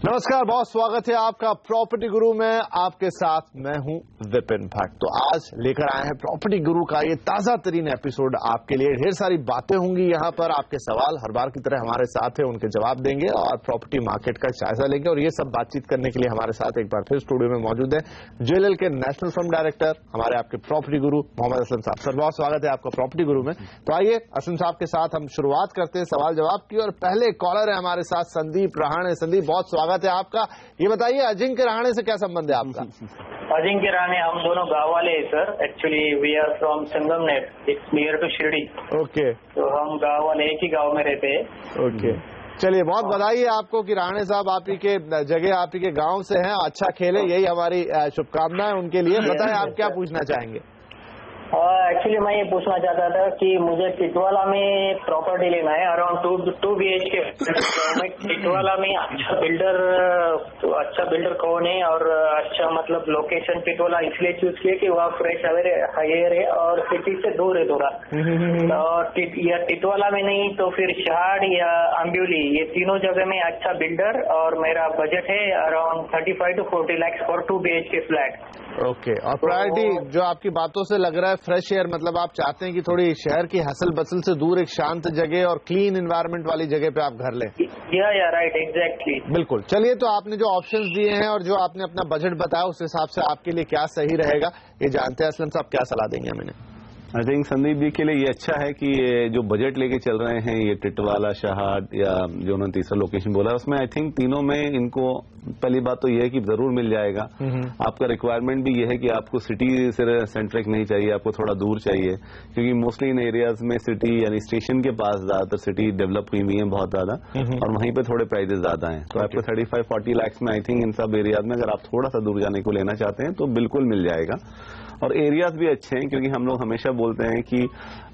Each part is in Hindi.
नमस्कार, बहुत स्वागत है आपका प्रॉपर्टी गुरु में। आपके साथ मैं हूं विपिन भट्ट। तो आज लेकर आए हैं प्रॉपर्टी गुरु का ये ताजा तरीन एपिसोड आपके लिए। ढेर सारी बातें होंगी यहाँ पर, आपके सवाल हर बार की तरह हमारे साथ है, उनके जवाब देंगे और प्रॉपर्टी मार्केट का जायजा लेंगे। और ये सब बातचीत करने के लिए हमारे साथ एक बार फिर स्टूडियो में मौजूद है JLL के नेशनल फर्म डायरेक्टर, हमारे आपके प्रॉपर्टी गुरु मोहम्मद असलम साहब। सर, बहुत स्वागत है आपका प्रॉपर्टी गुरु में। तो आइए असलम साहब के साथ हम शुरुआत करते हैं सवाल जवाब की। और पहले कॉलर है हमारे साथ संदीप रहाणे। संदीप, बहुत स्वागत है आपका। ये बताइए, अजिंक्य रहाणे से क्या संबंध है आपका? अजिंक्य रहाणे, हम दोनों गांव वाले हैं sir. Actually we are from Sangamner, it's near to Shirdi. Okay, तो हम गांव वाले एक ही गांव में रहते हैं। ओके, चलिए, बहुत बधाई है आपको कि रहाणे साहब आप ही के जगह, आप ही के गांव से हैं। अच्छा खेले, यही हमारी शुभकामनाएं उनके लिए। बताएं, आप क्या पूछना चाहेंगे? एक्चुअली मैं ये पूछना चाहता था कि मुझे टिटवाला में प्रॉपर्टी लेना है, अराउंड 2 BHK। टिटवाला में अच्छा बिल्डर कौन है और अच्छा मतलब लोकेशन टिटवाला इसलिए चूज किया कि वहाँ फ्रेश हायर है और सिटी से दूर है थोड़ा। और टिटवाला में नहीं तो फिर शहाड़ या अम्बियोली, ये तीनों जगह में अच्छा बिल्डर। और मेरा बजट है around 35 to 40 lakh for 2 BHK flat. Okay, और प्रायोरिटी जो आपकी बातों से लग रहा है फ्रेश एयर, मतलब आप चाहते हैं कि थोड़ी शहर की हसल बसल से दूर एक शांत जगह और क्लीन एनवायरनमेंट वाली जगह पे आप घर लें। या राइट, एग्जैक्टली, बिल्कुल। चलिए, तो आपने जो ऑप्शंस दिए हैं और जो आपने अपना बजट बताया, उस हिसाब से आपके लिए क्या सही रहेगा ये जानते हैं। असलम साहब, क्या सलाह देंगे हमें? आई थिंक संदीप जी के लिए ये अच्छा है कि ये जो बजट लेके चल रहे हैं, ये टिटवाला, शहाड़ या जो उन्होंने तीसरा लोकेशन बोला, उसमें आई थिंक तीनों में इनको पहली बात तो ये है कि जरूर मिल जाएगा। आपका रिक्वायरमेंट भी ये है कि आपको सिटी से सेंट्रिक नहीं चाहिए, आपको थोड़ा दूर चाहिए, क्योंकि मोस्टली इन एरियाज में सिटी यानी स्टेशन के पास ज्यादातर सिटी डेवलप हुई हुई है बहुत ज्यादा, और वहीं पे थोड़े प्राइजेस ज्यादा हैं। तो आपको 35-40 लाख में आई थिंक इन सब एरियाज में अगर आप थोड़ा सा दूर जाने को लेना चाहते हैं तो बिल्कुल मिल जाएगा। और एरियाज भी अच्छे हैं, क्योंकि हम लोग हमेशा बोलते हैं कि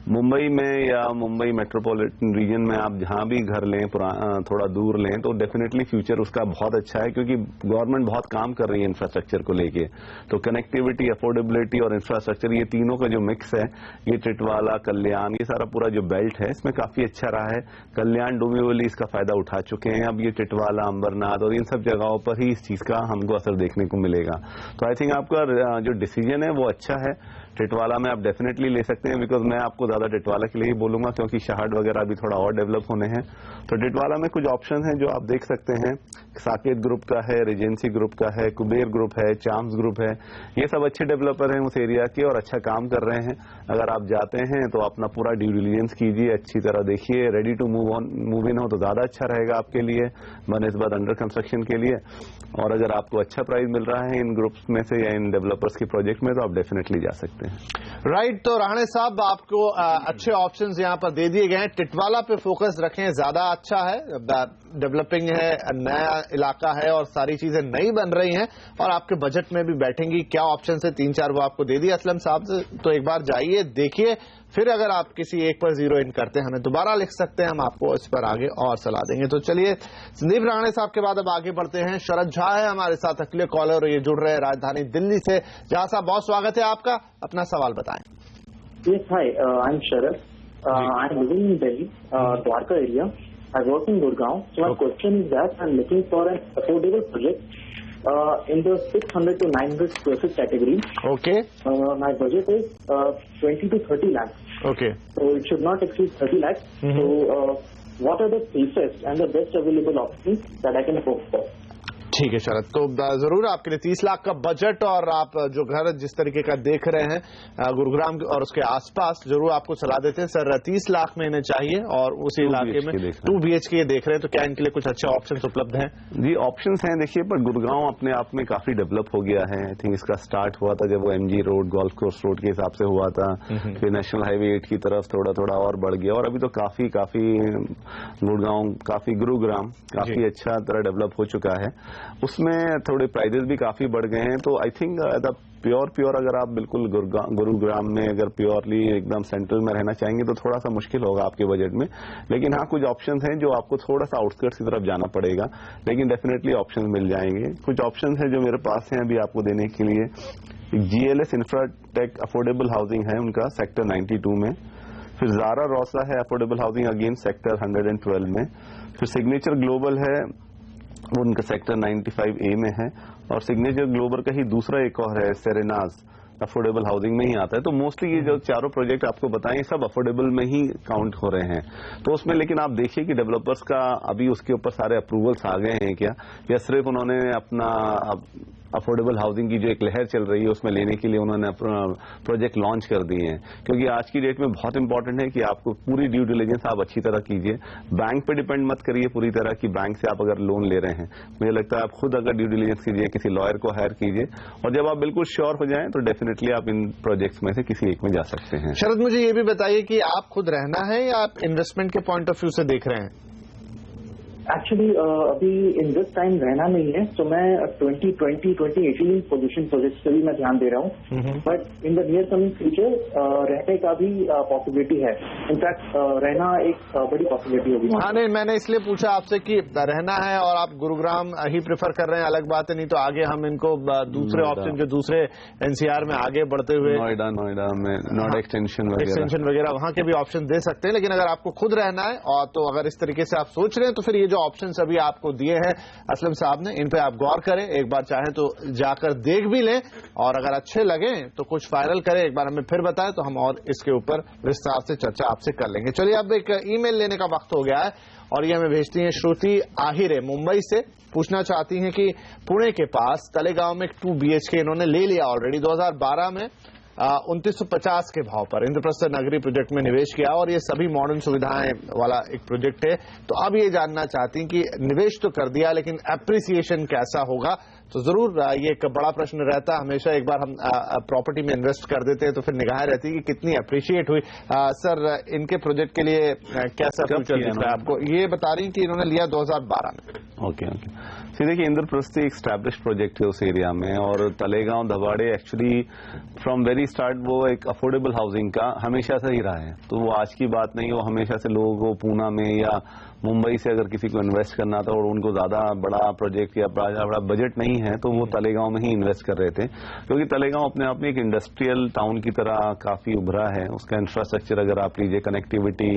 मुंबई में या मुंबई मेट्रोपॉलिटन रीजन में आप जहां भी घर लें, थोड़ा दूर लें, तो डेफिनेटली फ्यूचर उसका बहुत अच्छा है, क्योंकि गवर्नमेंट बहुत काम कर रही है इंफ्रास्ट्रक्चर को लेके। तो कनेक्टिविटी, अफोर्डेबिलिटी और इंफ्रास्ट्रक्चर, ये तीनों का जो मिक्स है, ये टिटवाला, कल्याण, ये सारा पूरा जो बेल्ट है इसमें काफी अच्छा रहा है। कल्याण, डोंबिवली इसका फायदा उठा चुके हैं। अब ये टिटवाला, अंबरनाथ और इन सब जगहों पर ही इस चीज का हमको असर देखने को मिलेगा। तो आई थिंक आपका जो डिसीजन है वो अच्छा है। टिटवाला में आप डेफिनेटली ले सकते हैं, बिकॉज मैं आपको ज्यादा टिटवाला के लिए ही बोलूंगा, क्योंकि शहाड़ वगैरह अभी थोड़ा और डेवलप होने हैं। तो टिटवाला में कुछ ऑप्शन हैं जो आप देख सकते हैं। साकेत ग्रुप का है, रिजेंसी ग्रुप का है, कुबेर ग्रुप है, चाम्स ग्रुप है। ये सब अच्छे डेवलपर हैं उस एरिया के और अच्छा काम कर रहे हैं। अगर आप जाते हैं तो अपना पूरा ड्यू डिलिजेंस कीजिए, अच्छी तरह देखिए, रेडी टू मूव इन हो तो ज्यादा अच्छा रहेगा आपके लिए, बनस्बत अंडर कंस्ट्रक्शन के लिए। और अगर आपको अच्छा प्राइस मिल रहा है इन ग्रुप्स में से या इन डेवलपर्स के प्रोजेक्ट में, तो आप डेफिनेटली जा सकते हैं। राइट, तो रहाणे साहब आपको अच्छे ऑप्शंस यहाँ पर दे दिए गए हैं। टिटवाला पे फोकस रखें, ज्यादा अच्छा है, डेवलपिंग है, नया इलाका है और सारी चीजें नई बन रही हैं और आपके बजट में भी बैठेंगी। क्या ऑप्शन है 3-4 वो आपको दे दिए असलम साहब से, तो एक बार जाइए, देखिए, फिर अगर आप किसी एक पर जीरो इन करते हैं, हमें दोबारा लिख सकते हैं, हम आपको इस पर आगे और सलाह देंगे। तो चलिए, संदीप रहाणे साहब के बाद अब आगे बढ़ते हैं। शरद झा है हमारे साथ, अगले कॉलर, ये जुड़ रहे हैं राजधानी दिल्ली से। झा साहब, बहुत स्वागत है आपका, अपना सवाल बताएं। Yes, hi, I'm Sharad. I'm living in Delhi, Dwarka area. I work in Gurgaon. So my question is that I'm looking for an affordable project in the 600 to 900 square feet category. Okay. My budget is 20 to 30 lakhs. Okay. So it should not exceed 30 lakhs. So what are the safest and the best available options that I can hope for? ठीक है शरद, तो जरूर आपके लिए 30 लाख का बजट और आप जो घर जिस तरीके का देख रहे हैं गुरुग्राम और उसके आसपास, जरूर आपको सलाह देते हैं सर 30 लाख में इन्हें चाहिए और उसी इलाके में 2 BHK देख रहे हैं, तो क्या इनके लिए कुछ अच्छे ऑप्शंस उपलब्ध हैं? जी, ऑप्शंस हैं, देखिए, पर गुरुग्राम अपने आप में काफी डेवलप हो गया है। आई थिंक इसका स्टार्ट हुआ था जब वो MG road, golf course road के हिसाब से हुआ था, फिर नेशनल हाईवे 8 की तरफ थोड़ा थोड़ा और बढ़ गया और अभी तो काफी गुरुग्राम, काफी गुरुग्राम काफी अच्छा तरह डेवलप हो चुका है। उसमें थोड़े प्राइजेस भी काफी बढ़ गए हैं। तो आई थिंक प्योर अगर आप बिल्कुल गुरुग्राम में अगर प्योरली एकदम सेंट्रल में रहना चाहेंगे तो थोड़ा सा मुश्किल होगा आपके बजट में, लेकिन हाँ कुछ ऑप्शंस हैं जो आपको थोड़ा सा आउटस्कर्ट्स की तरफ जाना पड़ेगा, लेकिन डेफिनेटली ऑप्शंस मिल जाएंगे। कुछ ऑप्शंस हैं जो मेरे पास हैं अभी आपको देने के लिए। GLS इंफ्राटेक अफोर्डेबल हाउसिंग है उनका सेक्टर 92 में, फिर ज़ारा रोसा है अफोर्डेबल हाउसिंग अगेन सेक्टर 112 में, फिर सिग्नेचर ग्लोबल है वो उनका सेक्टर 95A में है, और सिग्नेचर ग्लोबल का ही दूसरा एक और है सेरेनाज अफोर्डेबल हाउसिंग में ही आता है। तो मोस्टली ये जो चारों प्रोजेक्ट आपको बताएं सब अफोर्डेबल में ही काउंट हो रहे हैं। तो उसमें लेकिन आप देखिए कि डेवलपर्स का अभी उसके ऊपर सारे अप्रूवल्स आ गए हैं क्या, या सिर्फ उन्होंने अपना अफोर्डेबल हाउसिंग की जो एक लहर चल रही है उसमें लेने के लिए उन्होंने अपना प्रोजेक्ट लॉन्च कर दिए हैं। क्योंकि आज की डेट में बहुत इंपॉर्टेंट है कि आपको पूरी ड्यू डिलिजेंस आप अच्छी तरह कीजिए, बैंक पे डिपेंड मत करिए पूरी तरह कि बैंक से आप अगर लोन ले रहे हैं। मुझे लगता है आप खुद अगर ड्यू डिलिजेंस कीजिए, किसी लॉयर को हायर कीजिए, और जब आप बिल्कुल श्योर हो जाएं तो डेफिनेटली आप इन प्रोजेक्ट्स में से किसी एक में जा सकते हैं। शरद, मुझे ये भी बताइए कि आप खुद रहना है या आप इन्वेस्टमेंट के पॉइंट ऑफ व्यू से देख रहे हैं? एक्चुअली अभी इन दिस टाइम रहना नहीं है, तो मैं 2018 पोजीशन प्रोजेक्ट पे भी मैं ध्यान दे रहा हूँ, but in the near coming future रहने का भी पॉसिबिलिटी है। इनफैक्ट रहना एक बड़ी पॉसिबिलिटी होगी। हाँ, नहीं, मैंने इसलिए पूछा आपसे कि रहना है और आप गुरुग्राम ही प्रेफर कर रहे हैं, अलग बात है, नहीं तो आगे हम इनको दूसरे ऑप्शन जो दूसरे NCR में आगे बढ़ते हुए नोएडा में नोएडा एक्सटेंशन वगैरह वहां के भी ऑप्शन दे सकते हैं। लेकिन अगर आपको खुद रहना है और तो अगर इस तरीके से आप सोच रहे हैं तो फिर ये जो ऑप्शंस अभी आपको दिए हैं असलम साहब ने, इन पे आप गौर करें, एक बार चाहें तो जाकर देख भी लें, और अगर अच्छे लगे तो कुछ फाइनल करें, एक बार हमें फिर बताएं तो हम और इसके ऊपर विस्तार से चर्चा आपसे कर लेंगे। चलिए, अब एक ईमेल लेने का वक्त हो गया है और ये हमें भेजती हैं श्रुति आहिरे मुंबई से। पूछना चाहती हैं कि पुणे के पास तलेगांव में 2 BHK इन्होंने ले लिया ऑलरेडी 2012 में 2950 के भाव पर इंद्रप्रस्थ नगरी प्रोजेक्ट में निवेश किया, और ये सभी मॉडर्न सुविधाएं वाला एक प्रोजेक्ट है। तो अब ये जानना चाहती हैं कि निवेश तो कर दिया लेकिन एप्रिसिएशन कैसा होगा। तो जरूर ये एक बड़ा प्रश्न रहता है हमेशा, एक बार हम प्रॉपर्टी में इन्वेस्ट कर देते हैं तो फिर निगाह रहती है कि कितनी अप्रिशिएट हुई। सर, इनके प्रोजेक्ट के लिए कैसा फ्यूचर दिख रहा है आपको? ये बता रही हैं कि इन्होंने लिया 2012 में। ओके। देखिए, इंद्रप्रस्थ एक स्टैब्लिश प्रोजेक्ट है उस एरिया में, और तलेगांव धबाड़े एक्चुअली फ्रॉम वेरी स्टार्ट वो एक अफोर्डेबल हाउसिंग का हमेशा से ही रहा है। तो वो आज की बात नहीं, वो हमेशा से लोगों को पूना में या मुंबई से अगर किसी को इन्वेस्ट करना था और उनको ज्यादा बड़ा प्रोजेक्ट या बड़ा बजट नहीं है तो वो तलेगांव में ही इन्वेस्ट कर रहे थे। क्योंकि तलेगांव अपने आप में एक इंडस्ट्रियल टाउन की तरह काफी उभरा है। उसका इंफ्रास्ट्रक्चर अगर आप लीजिए, कनेक्टिविटी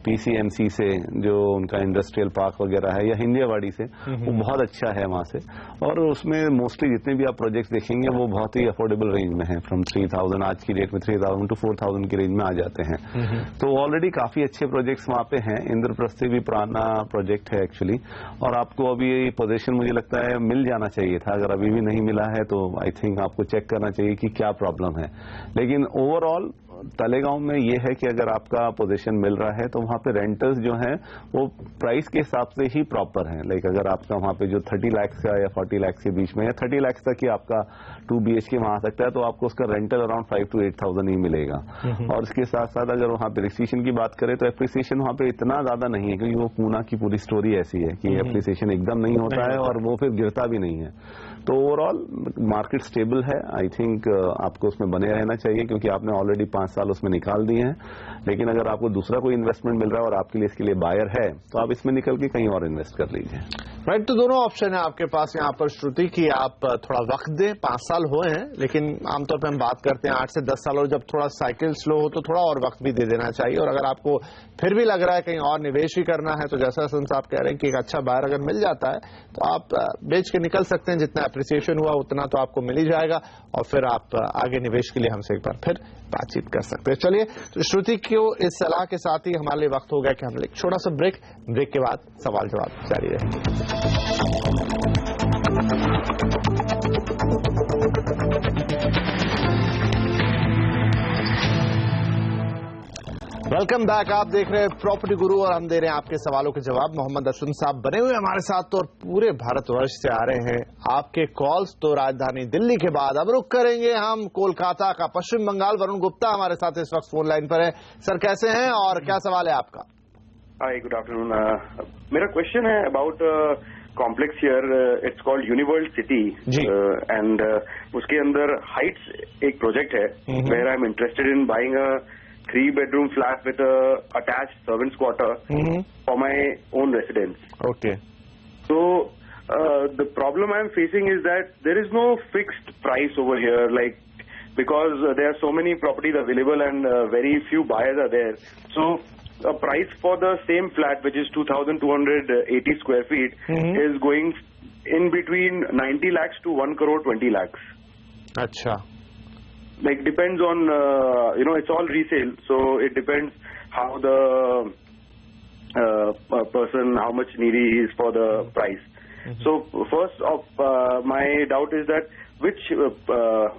PCMC से जो उनका इंडस्ट्रियल पार्क वगैरह है, या हिंदियावाड़ी से, वो बहुत अच्छा है वहां से। और उसमें मोस्टली जितने भी आप प्रोजेक्ट देखेंगे वो बहुत ही अफोर्डेबल रेंज में है, फ्रॉम 3000 आज की डेट में 3000 to 4000 की रेंज में आ जाते हैं। तो ऑलरेडी काफी अच्छे प्रोजेक्ट्स वहां पे हैं। इंद्रप्रस्थ भी पुराना प्रोजेक्ट है एक्चुअली, और आपको अभी पोजीशन मुझे लगता है मिल जाना चाहिए था। अगर अभी भी नहीं मिला है तो आई थिंक आपको चेक करना चाहिए कि क्या प्रॉब्लम है। लेकिन ओवरऑल तलेगांव में ये है कि अगर आपका पोजीशन मिल रहा है तो वहां पे रेंटर्स जो हैं वो प्राइस के हिसाब से ही प्रॉपर हैं। लाइक अगर आपका वहां पे जो 30 लाख का या 40 लाख के बीच में या 30 लाख तक ही आपका 2 BHK वहां आ सकता है, तो आपको उसका रेंटल अराउंड 5 to 8,000 ही मिलेगा। और इसके साथ साथ अगर वहां पे एप्रिसिएशन की बात करें तो एप्रिसिएशन वहां पे इतना ज्यादा नहीं है, क्योंकि वो पूना की पूरी स्टोरी ऐसी है कि एप्रिसिएशन एकदम नहीं होता है और वो फिर गिरता भी नहीं है। तो ओवरऑल मार्केट स्टेबल है। आई थिंक आपको उसमें बने रहना चाहिए, क्योंकि आपने ऑलरेडी 5 साल उसमें निकाल दिए हैं। लेकिन अगर आपको दूसरा कोई इन्वेस्टमेंट मिल रहा है और आपके लिए इसके लिए बायर है तो आप इसमें निकल के कहीं और इन्वेस्ट कर लीजिए। राइट, तो दोनों ऑप्शन है आपके पास यहाँ पर श्रुति, कि आप थोड़ा वक्त दें। 5 साल हुए हैं, लेकिन आमतौर पर हम बात करते हैं 8 से 10 साल, और जब थोड़ा साइकिल स्लो हो तो थोड़ा और वक्त भी दे देना चाहिए। और अगर आपको फिर भी लग रहा है कहीं और निवेश ही करना है तो जैसा संत साहब कह रहे हैं कि एक अच्छा बायर अगर मिल जाता है तो आप बेच के निकल सकते हैं। जितना एप्रिसिएशन हुआ उतना तो आपको मिल ही जाएगा, और फिर आप आगे निवेश के लिए हमसे एक बार फिर बातचीत कर सकते हैं। चलिए, तो श्रुति को इस सलाह के साथ ही हमारे लिए वक्त हो गया कि हम एक छोटा सा ब्रेक के बाद सवाल जवाब जारी रहेगा। Welcome back. आप देख रहे हैं प्रॉपर्टी गुरु और हम दे रहे हैं आपके सवालों के जवाब। मोहम्मद असलम साहब बने हुए हमारे साथ, तो और पूरे भारतवर्ष से आ रहे हैं आपके कॉल्स। तो राजधानी दिल्ली के बाद अब रुक करेंगे हम कोलकाता का, पश्चिम बंगाल। वरुण गुप्ता हमारे साथ इस वक्त फोन लाइन पर है। सर, कैसे हैं और क्या सवाल है आपका? Hi, good afternoon. मेरा क्वेश्चन है about complex here, it's called Uniworld City, and उसके अंदर हाइट्स एक प्रोजेक्ट है where I am interested in buying a 3-bedroom flat with a attached servants quarter for my own residence. Okay. So the problem I am facing is that there is no fixed price over here. Like because there are so many properties available and very few buyers are there. So a price for the same flat, which is 2,280 square feet, is going in between 90 lakhs to 1 crore 20 lakhs. अच्छा. Like depends on it's all resale, so it depends how the person, how much needy he is for the price. So first of my doubt is that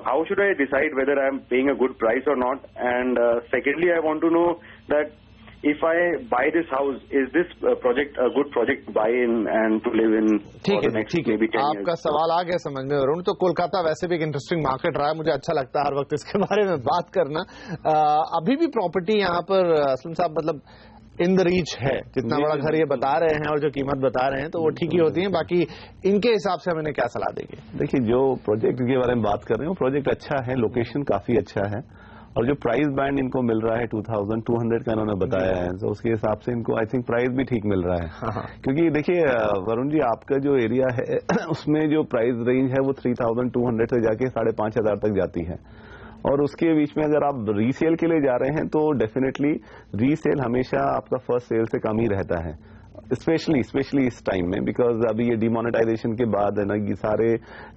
how should I decide whether I am paying a good price or not? And secondly, I want to know that if I buy this house, is this project a good project to buy in and to live in for the next maybe 10 years? आपका सवाल आ गया समझ में वरुण. तो कोलकाता वैसे भी एक इंटरेस्टिंग मार्केट रहा है, मुझे अच्छा लगता है हर वक्त इसके बारे में बात करना. अभी भी प्रॉपर्टी यहाँ पर असलम साहब मतलब इन द रीच है, जितना बड़ा घर ये बता रहे हैं और जो कीमत बता रहे हैं तो वो ठीक ही होती है. बाकी इनके हिसाब से हमें क्या सलाह देंगे? देखिए, जो प्रोजेक्ट के बारे में बात कर रहे हैं वो प्रोजेक्ट अच्छा है, लोकेशन काफी अच्छा है, और जो प्राइस बैंड इनको मिल रहा है 2,200 का इन्होंने बताया है, तो उसके हिसाब से इनको आई थिंक प्राइस भी ठीक मिल रहा है. क्योंकि देखिए वरुण जी, आपका जो एरिया है उसमें जो प्राइस रेंज है वो 3,200 से जाके 5,500 तक जाती है, और उसके बीच में अगर आप रीसेल के लिए जा रहे हैं तो डेफिनेटली रीसेल हमेशा आपका फर्स्ट सेल से कम ही रहता है, स्पेशली इस टाइम में, बिकॉज अभी ये डिमोनेटाइजेशन के बाद है ना, ये सारे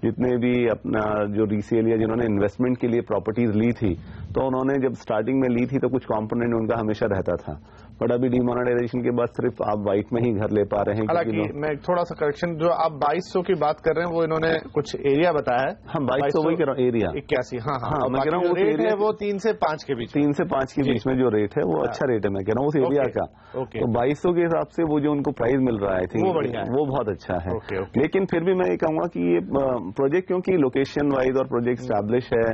जितने भी अपना जो रीसेल या जिन्होंने इन्वेस्टमेंट के लिए प्रॉपर्टीज ली थी, तो उन्होंने जब स्टार्टिंग में ली थी तो कुछ कंपोनेंट उनका हमेशा रहता था, बट अभी डिमोनेटाइजेशन के बाद सिर्फ आप व्हाइट में ही घर ले पा रहे हैं. हालांकि मैं थोड़ा सा करेक्शन, जो आप 2,200 की बात कर रहे हैं वो इन्होंने कुछ एरिया बताया है. हम 2,200 वही कह रहे हैं, एरिया 81. हाँ, मैं कह रहा हूँ रेट है वो 3 से 5 के बीच, 3 से 5 के बीच में जो रेट है वो अच्छा रेट है. मैं कह रहा हूँ उस एरिया का. तो 2,200 के हिसाब से वो जो उनको प्राइस मिल रहा है आई थिंक वो बहुत अच्छा है. लेकिन फिर भी मैं ये कहूंगा कि ये प्रोजेक्ट क्योंकि लोकेशन वाइज और प्रोजेक्ट स्टैब्लिश है,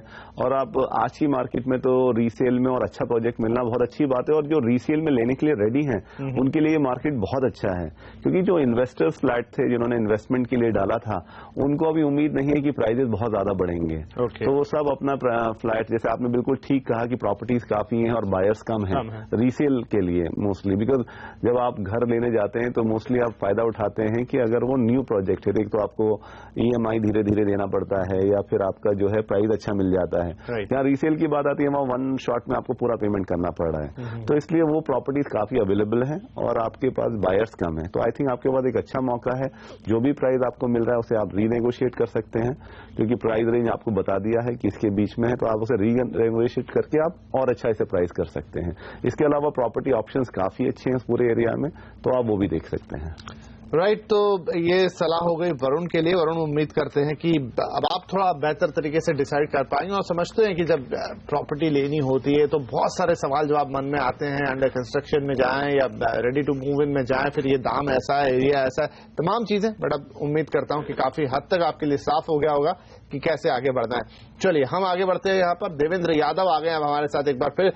और आप आज की मार्केट में तो रीसेल में और अच्छा प्रोजेक्ट मिलना बहुत अच्छी बात है, और जो रीसेल में लेने के लिए रेडी हैं उनके लिए मार्केट बहुत अच्छा है. क्योंकि जो इन्वेस्टर्स फ्लैट थे जिन्होंने इन्वेस्टमेंट के लिए डाला था, उनको अभी उम्मीद नहीं है कि प्राइजेस बहुत ज्यादा बढ़ेंगे. तो वो सब अपना फ्लैट, जैसे आपने बिल्कुल ठीक कहा कि प्रॉपर्टीज काफी हैं और बायर्स कम हैं रीसेल के लिए मोस्टली, बिकॉज जब आप घर लेने जाते हैं तो मोस्टली आप फायदा उठाते हैं कि अगर वो न्यू प्रोजेक्ट है, एक तो आपको EMI धीरे धीरे देना पड़ता है, या फिर आपका जो है प्राइस अच्छा मिल जाता है. यहाँ रीसेल की बात आती है, वहाँ वन शॉट में आपको पूरा पेमेंट करना पड़ रहा है. तो इसलिए वो प्रॉपर्टीज काफी अवेलेबल है और आपके पास बायर्स कम है. तो आई थिंक आपके पास एक अच्छा मौका है, जो भी प्राइस आपको मिल रहा है उसे आप रीनेगोशिएट कर सकते हैं, क्योंकि प्राइस रेंज आपको बता दिया है कि इसके बीच में है, तो आप उसे रीनेगोशिएट करके आप और अच्छा इसे प्राइस कर सकते हैं. इसके अलावा प्रॉपर्टी ऑप्शंस काफी अच्छे हैं इस पूरे एरिया में, तो आप वो भी देख सकते हैं. राइट. तो ये सलाह हो गई वरुण के लिए. वरुण उम्मीद करते हैं कि अब आप थोड़ा बेहतर तरीके से डिसाइड कर पाएंगे, और समझते हैं कि जब प्रॉपर्टी लेनी होती है तो बहुत सारे सवाल जवाब मन में आते हैं, अंडर कंस्ट्रक्शन में जाएं या रेडी टू मूव इन में जाएं, फिर ये दाम ऐसा है, एरिया ऐसा है, तमाम चीजें. बट अब उम्मीद करता हूं कि काफी हद तक आपके लिए साफ हो गया होगा कि कैसे आगे बढ़ना है. चलिए हम आगे बढ़ते हैं. यहाँ पर देवेंद्र यादव आ गए हैं हमारे साथ एक बार फिर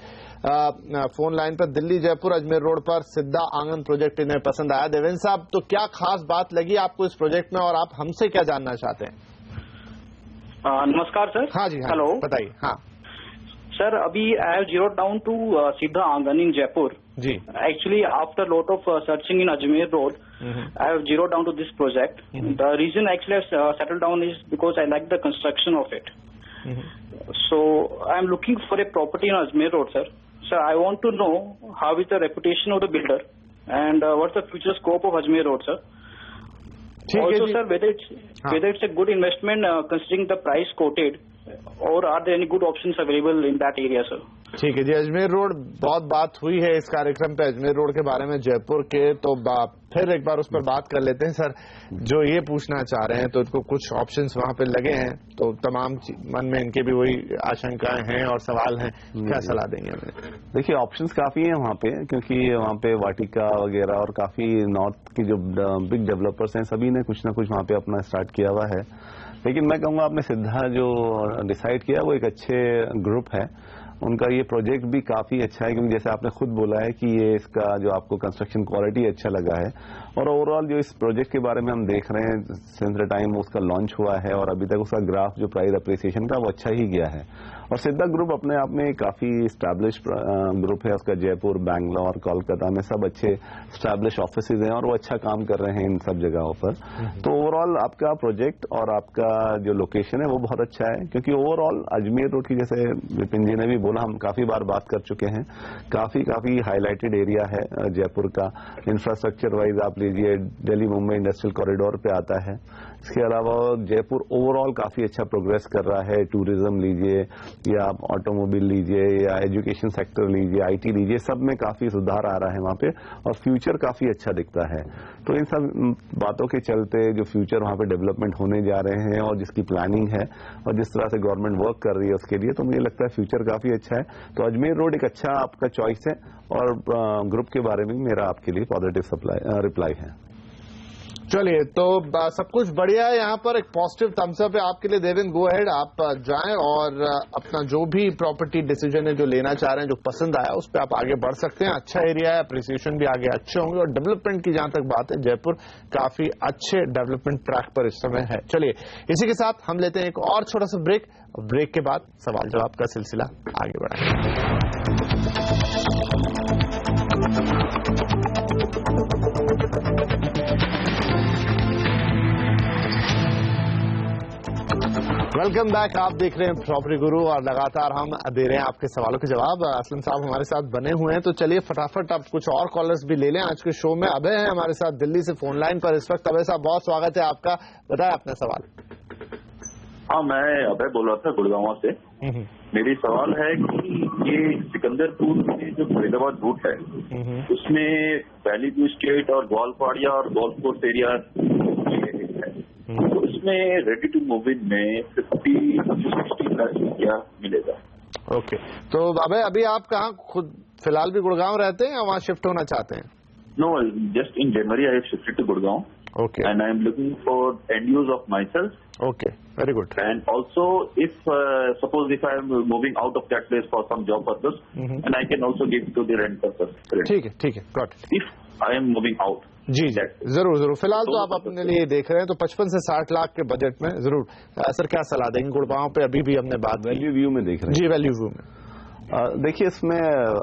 फोन लाइन पर. दिल्ली जयपुर अजमेर रोड पर सिद्धा आंगन प्रोजेक्ट इन्हें पसंद आया. देवेंद्र साहब, तो क्या खास बात लगी आपको इस प्रोजेक्ट में, और आप हमसे क्या जानना चाहते हैं? नमस्कार सर. हाँ जी, हेलो, बताइए. हाँ सर, अभी I have zero down to Siddha Aangan in Jaipur. Ji. Actually, after a lot of searching in Ajmer Road, I have zeroed down to this project. The reason actually I have settled down is because I like the construction of it. So I am looking for a property in Ajmer Road, sir. Sir, I want to know how is the reputation of the builder and what's the future scope of Ajmer Road, sir. Also, sir, whether it's a good investment considering the price quoted, or are there any good options available in that area, sir? ठीक है जी. अजमेर रोड, बहुत बात हुई है इस कार्यक्रम पे अजमेर रोड के बारे में जयपुर के, तो फिर एक बार उस पर बात कर लेते हैं. सर, जो ये पूछना चाह रहे हैं, तो इनको कुछ ऑप्शंस वहां पे लगे हैं, तो तमाम मन में इनके भी वही आशंकाएं हैं और सवाल हैं. क्या सलाह देंगे हमें? देखिए, ऑप्शंस काफी हैं वहाँ पे, क्योंकि वहाँ पे वाटिका वगैरह और काफी नॉर्थ की जो बिग डेवलपर्स हैं सभी ने कुछ ना कुछ वहाँ पे अपना स्टार्ट किया हुआ है. लेकिन मैं कहूँगा आपने सिद्धा जो डिसाइड किया वो एक अच्छे ग्रुप है. उनका ये प्रोजेक्ट भी काफी अच्छा है, क्योंकि जैसे आपने खुद बोला है कि ये इसका जो आपको कंस्ट्रक्शन क्वालिटी अच्छा लगा है, और ओवरऑल जो इस प्रोजेक्ट के बारे में हम देख रहे हैं सिंस द टाइम उसका लॉन्च हुआ है और अभी तक उसका ग्राफ जो प्राइस अप्रिसिएशन का वो अच्छा ही गया है. और सिद्धा ग्रुप अपने आप में काफी स्टैब्लिश ग्रुप है, उसका जयपुर, बैंगलोर, कोलकाता में सब अच्छे स्टैब्लिश ऑफिसेज हैं और वो अच्छा काम कर रहे हैं इन सब जगहों पर। तो ओवरऑल आपका प्रोजेक्ट और आपका जो लोकेशन है वो बहुत अच्छा है, क्योंकि ओवरऑल अजमेर रोड की, जैसे विपिन जी ने भी बोला, हम काफी बार बात कर चुके हैं, काफी हाईलाइटेड एरिया है जयपुर का। इंफ्रास्ट्रक्चर वाइज आप लीजिए, दिल्ली मुंबई इंडस्ट्रियल कॉरिडोर पे आता है। इसके अलावा जयपुर ओवरऑल काफी अच्छा प्रोग्रेस कर रहा है। टूरिज्म लीजिए या आप ऑटोमोबाइल लीजिए या एजुकेशन सेक्टर लीजिए, आईटी लीजिए, सब में काफी सुधार आ रहा है वहां पे और फ्यूचर काफी अच्छा दिखता है। तो इन सब बातों के चलते जो फ्यूचर वहां पे डेवलपमेंट होने जा रहे हैं और जिसकी प्लानिंग है और जिस तरह से गवर्नमेंट वर्क कर रही है उसके लिए, तो मुझे लगता है फ्यूचर काफी अच्छा है। तो अजमेर रोड एक अच्छा आपका चॉइस है और ग्रुप के बारे में मेरा आपके लिए पॉजिटिव रिप्लाई है। चलिए, तो सब कुछ बढ़िया है यहाँ पर। एक पॉजिटिव थम्स अप है आपके लिए देवेंद्र, गो अहेड, आप जाएं और अपना जो भी प्रॉपर्टी डिसीजन है जो लेना चाह रहे हैं, जो पसंद आया उस पर आप आगे बढ़ सकते हैं। अच्छा एरिया है, अप्रिसिएशन भी आगे अच्छे होंगे और डेवलपमेंट की जहां तक बात है, जयपुर काफी अच्छे डेवलपमेंट ट्रैक पर इस समय है। चलिए, इसी के साथ हम लेते हैं एक और छोटा सा ब्रेक के बाद सवाल जवाब का सिलसिला आगे बढ़ाएंगे। वेलकम बैक, आप देख रहे हैं प्रॉपर्टी गुरु और लगातार हम दे रहे हैं आपके सवालों के जवाब। असलम साहब हमारे साथ बने हुए हैं, तो चलिए फटाफट अब कुछ और कॉलर्स भी ले लें आज के शो में। अभय है हमारे साथ दिल्ली से फोन लाइन पर इस वक्त। अभय साहब, बहुत स्वागत है आपका, बताएं अपना सवाल। हाँ, मैं अभय बोल रहा था गुड़गांव से। मेरी सवाल है कि ये सिकंदरपुर में जो फरीदाबाद रूट है उसमें वैली व्यू स्टेट और ग्वालपाड़िया और गोल्फ कोर्स एरिया है, तो इसमें रेडी टू मूव इन में 50-60 लाख क्या मिलेगा? ओके, तो अभय अभी आप कहाँ खुद फिलहाल भी गुड़गांव रहते हैं या वहाँ शिफ्ट होना चाहते हैं? No, just in January I have shifted to Gurgaon. Okay. And I am looking for end use of myself. Okay, very good. And also, if suppose if I am moving out of that place for some job purpose, and I can also give to the rent purpose. ठीक है, got it. If I am moving out. जी, जरूर। फिलहाल तो आप अपने लिए देख रहे हैं, तो 55 से 60 लाख के बजट में जरूर। सर क्या सलाह देंगे? गुड़गांव पे अभी भी हमने बात वैल्यू व्यू में देख रहे हैं। जी, वैल्यू व्यू में देखिए, इसमें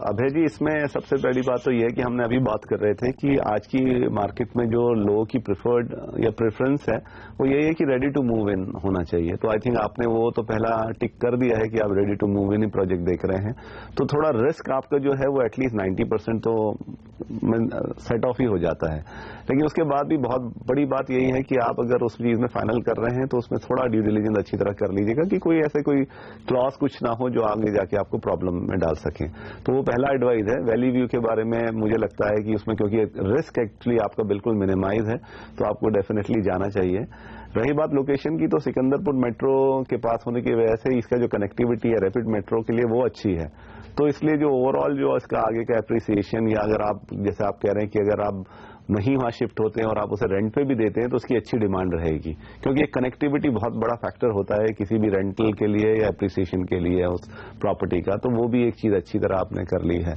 अभय जी, इसमें सबसे पहली बात तो यह है कि हमने अभी बात कर रहे थे कि आज की मार्केट में जो लोगों की प्रिफर्ड या प्रेफरेंस है वो यही है कि रेडी टू मूव इन होना चाहिए। तो आई थिंक आपने वो तो पहला टिक कर दिया है कि आप रेडी टू मूव इन ही प्रोजेक्ट देख रहे हैं। तो थोड़ा रिस्क आपका जो है वो एटलीस्ट 90% तो सेट ऑफ ही हो जाता है। लेकिन उसके बाद भी बहुत बड़ी बात यही है कि आप अगर उस चीज में फाइनल कर रहे हैं तो उसमें थोड़ा ड्यू डिलिजेंस अच्छी तरह कर लीजिएगा कि कोई ऐसे कोई क्लॉज कुछ ना हो जो आगे जाके आपको प्रॉब्लम में डाल सकें। तो वो पहला एडवाइस है। वैली व्यू के बारे में मुझे लगता है कि उसमें क्योंकि रिस्क एक्चुअली आपका बिल्कुल मिनिमाइज है, तो आपको डेफिनेटली जाना चाहिए। रही बात लोकेशन की, तो सिकंदरपुर मेट्रो के पास होने की वजह से इसका जो कनेक्टिविटी है रैपिड मेट्रो के लिए वो अच्छी है। तो इसलिए जो ओवरऑल जो इसका आगे का एप्रिसिएशन, या अगर आप जैसे आप कह रहे हैं कि अगर आप नहीं वहां शिफ्ट होते हैं और आप उसे रेंट पे भी देते हैं तो उसकी अच्छी डिमांड रहेगी, क्योंकि कनेक्टिविटी बहुत बड़ा फैक्टर होता है किसी भी रेंटल के लिए या एप्रिसिएशन के लिए उस प्रॉपर्टी का। तो वो भी एक चीज अच्छी तरह आपने कर ली है।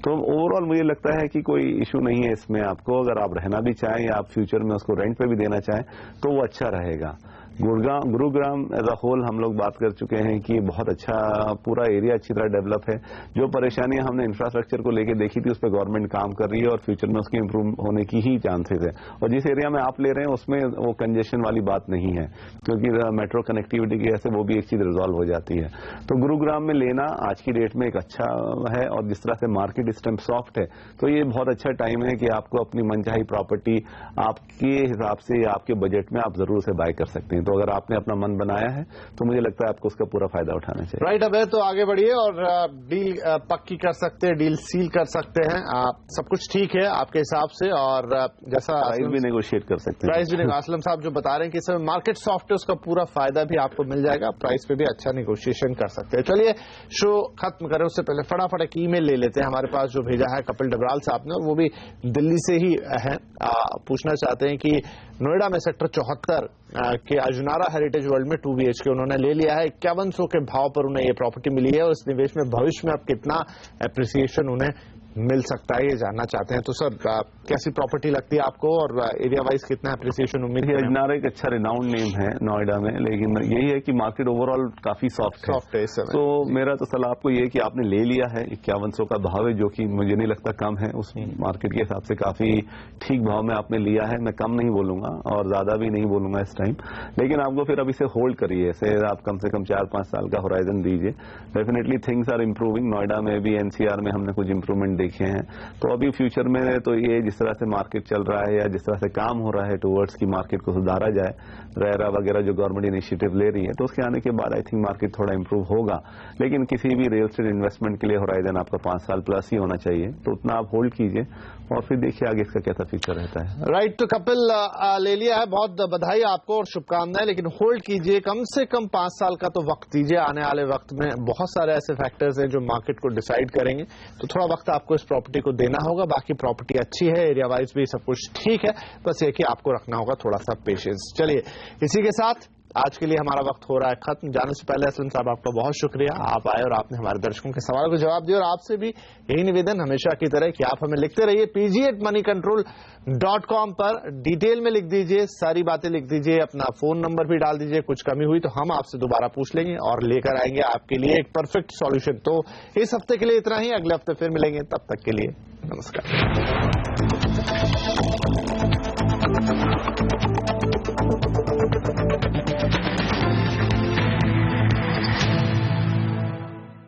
तो ओवरऑल मुझे लगता है कि कोई इशू नहीं है इसमें। आपको अगर आप रहना भी चाहें या आप फ्यूचर में उसको रेंट पे भी देना चाहें तो वो अच्छा रहेगा। गुरुग्राम एज अ होल हम लोग बात कर चुके हैं कि बहुत अच्छा पूरा एरिया अच्छी तरह डेवलप है। जो परेशानियां हमने इंफ्रास्ट्रक्चर को लेकर देखी थी उस पर गवर्नमेंट काम कर रही है और फ्यूचर में उसकी इंप्रूव होने की ही चांसेस है। और जिस एरिया में आप ले रहे हैं उसमें वो कंजेशन वाली बात नहीं है, क्योंकि मेट्रो कनेक्टिविटी की वजह से वो भी एक चीज रिजॉल्व हो जाती है। तो गुरुग्राम में लेना आज की डेट में एक अच्छा है, और जिस तरह से मार्केट इस टाइम सॉफ्ट है तो ये बहुत अच्छा टाइम है कि आपको अपनी मनचाही प्रॉपर्टी आपके हिसाब से या आपके बजट में आप जरूर से बाय कर सकते हैं। तो अगर आपने अपना मन बनाया है तो मुझे लगता है आपको उसका पूरा फायदा उठाना चाहिए। राइट अभय, तो आगे बढ़िए और डील पक्की कर सकते हैं, डील सील कर सकते हैं। सब कुछ ठीक है आपके हिसाब से, और जैसा प्राइस भी नेगोशिएट कर सकते हैं। प्राइस भी असलम साहब जो बता रहे हैं कि इस समय मार्केट सॉफ्ट है, उसका पूरा फायदा भी आपको मिल जाएगा। प्राइस पे भी अच्छा नेगोशिएशन कर सकते हैं। चलिए शो खत्म करें उससे पहले फटाफट एक ईमेल ले लेते हैं। हमारे पास जो भेजा है कपिल डबराल साहब ने, और वो भी दिल्ली से ही है। पूछना चाहते हैं कि नोएडा में सेक्टर 74 के अजनारा हेरिटेज वर्ल्ड में 2 BHK उन्होंने ले लिया है। 5100 के भाव पर उन्हें ये प्रॉपर्टी मिली है, और इस निवेश में भविष्य में अब कितना एप्रिसिएशन उन्हें मिल सकता है, ये जानना चाहते हैं। तो सर कैसी प्रॉपर्टी लगती है आपको और एरिया वाइज कितना अप्रिसिएशन उम्मीद है? अजनारा एक अच्छा रिनाउंड नेम है नोएडा में, लेकिन यही है कि मार्केट ओवरऑल काफी सॉफ्ट है इस समय। तो मेरा तो सलाह आपको ये है कि आपने ले लिया है, 5100 का भाव है, जो कि मुझे नहीं लगता कम है, उस मार्केट के हिसाब से काफी ठीक भाव में आपने लिया है। मैं कम नहीं बोलूंगा और ज्यादा भी नहीं बोलूंगा इस टाइम, लेकिन आपको फिर अब इसे होल्ड करिए। ऐसे आप कम से कम 4-5 साल का होराइजन दीजिए। Definitely things are improving. Noida में भी, एनसीआर में हमने कुछ इंप्रूवमेंट देखे हैं। तो अभी फ्यूचर में तो ये जिस तरह से मार्केट चल रहा है या जिस तरह से काम हो रहा है टुवर्ड्स की मार्केट को सुधारा जाए, रेरा वगैरह जो गवर्नमेंट इनिशिएटिव ले रही है, तो उसके आने के बाद आई थिंक मार्केट थोड़ा इंप्रूव होगा। लेकिन किसी भी रियल एस्टेट इन्वेस्टमेंट के लिए होराइजन आपका 5 साल प्लस ही होना चाहिए, तो उतना आप होल्ड कीजिए और फिर देखिए आगे इसका कैसा फ्यूचर रहता है। राइट, तो कपिल ले लिया है, बहुत बधाई आपको और शुभकामनाएं, लेकिन होल्ड कीजिए, कम से कम 5 साल का तो वक्त दीजिए। आने वाले वक्त में बहुत सारे ऐसे फैक्टर्स हैं जो मार्केट को डिसाइड करेंगे, तो थोड़ा वक्त आपको इस प्रॉपर्टी को देना होगा। बाकी प्रॉपर्टी अच्छी है, एरिया वाइज भी सब कुछ ठीक है, बस ये कि आपको रखना होगा थोड़ा सा पेशेंस। चलिए, इसी के साथ आज के लिए हमारा वक्त हो रहा है खत्म। जाने से पहले असलम साहब आपका बहुत शुक्रिया, आप आए और आपने हमारे दर्शकों के सवालों को जवाब दिया। और आपसे भी यही निवेदन हमेशा की तरह कि आप हमें लिखते रहिए pg@moneycontrol.com पर डिटेल में लिख दीजिए, सारी बातें लिख दीजिए, अपना फोन नंबर भी डाल दीजिए। कुछ कमी हुई तो हम आपसे दोबारा पूछ लेंगे और लेकर आएंगे आपके लिए एक परफेक्ट सॉल्यूशन। तो इस हफ्ते के लिए इतना ही, अगले हफ्ते फिर मिलेंगे, तब तक के लिए नमस्कार।